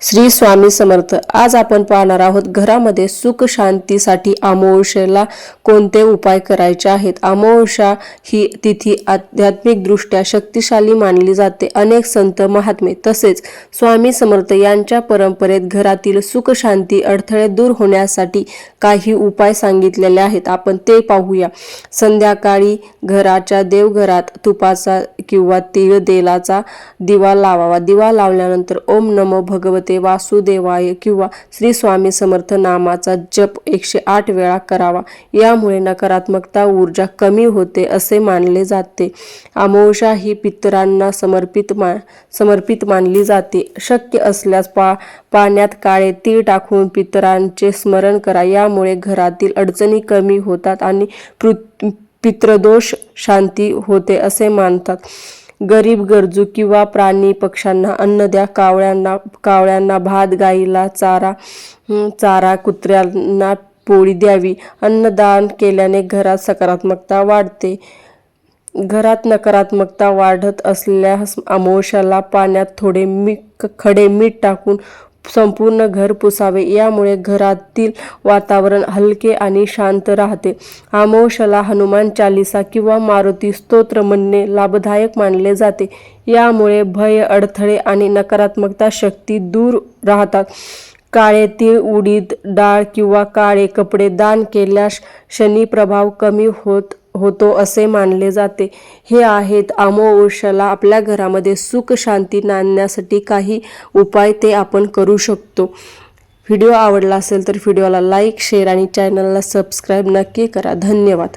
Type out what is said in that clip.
श्री स्वामी समर्थ। आज आपण पाहणार आहोत घरामध्ये सुख शांतीसाठी अमावस्येला कोणते उपाय करायचे आहेत। अमावस्या ही तिथी आध्यात्मिक दृष्ट्या शक्तिशाली मानली जाते। अनेक संत महात्मे तसेच स्वामी समर्थ यांच्या परंपरेत घरातील सुख शांती अडथळे दूर होण्यासाठी काही उपाय सांगितलेले आहेत। आपण ते पाहूया। संध्याकाळी घराच्या देवघरात तुपाचा किंवा तीळ तेलाचा दिवा लावावा। दिवा लावल्यानंतर ओम नमो भगवते वासुदेवाय किंवा श्री स्वामी समर्थ नामाचा जप 108 वेळा करावा। यामुळे नकारात्मकता ऊर्जा कमी होते असे मानले जाते। अमावस्या ही पितरांना समर्पित मानली जाते। शक्य असल्यास पाण्यात काळे तीळ टाकून पितरांचे स्मरण करा। यामुळे घरातील अडचणी कमी होतात आणि पितृदोष शांती होते असे मानतात। गरीब गरजू किंवा प्राणी पक्ष्यांना अन्न द्या। कावळ्यांना भात, गाईला चारा, कुत्र्यांना पोळी द्यावी। अन्नदान केल्याने घरात सकारात्मकता वाढते। घरात नकारात्मकता वाढत असल्यास अमावस्याला पाण्यात थोडे खडे मीठ टाकून संपूर्ण घर पुसावे। यामुळे घरातील वातावरण हलके आणि शांत राहते। अमावस्याला हनुमान चालीसा किंवा मारुती स्तोत्र म्हणणे लाभदायक मानले जाते। यामुळे भय, अडथळे आणि नकारात्मकता शक्ती दूर राहतात। काळे तीळ, उडीद डाळ किंवा काळे कपडे दान केल्यास शनी प्रभाव कमी होतो असे मानले जाते। हे आहेत अमावस्याला आपल्या घरामध्ये सुख शांती आणण्यासाठी काही उपाय ते आपण करू शकतो। व्हिडिओ आवडला असेल तर व्हिडिओला लाईक, शेअर आणि चॅनलला सबस्क्राईब नक्की करा। धन्यवाद।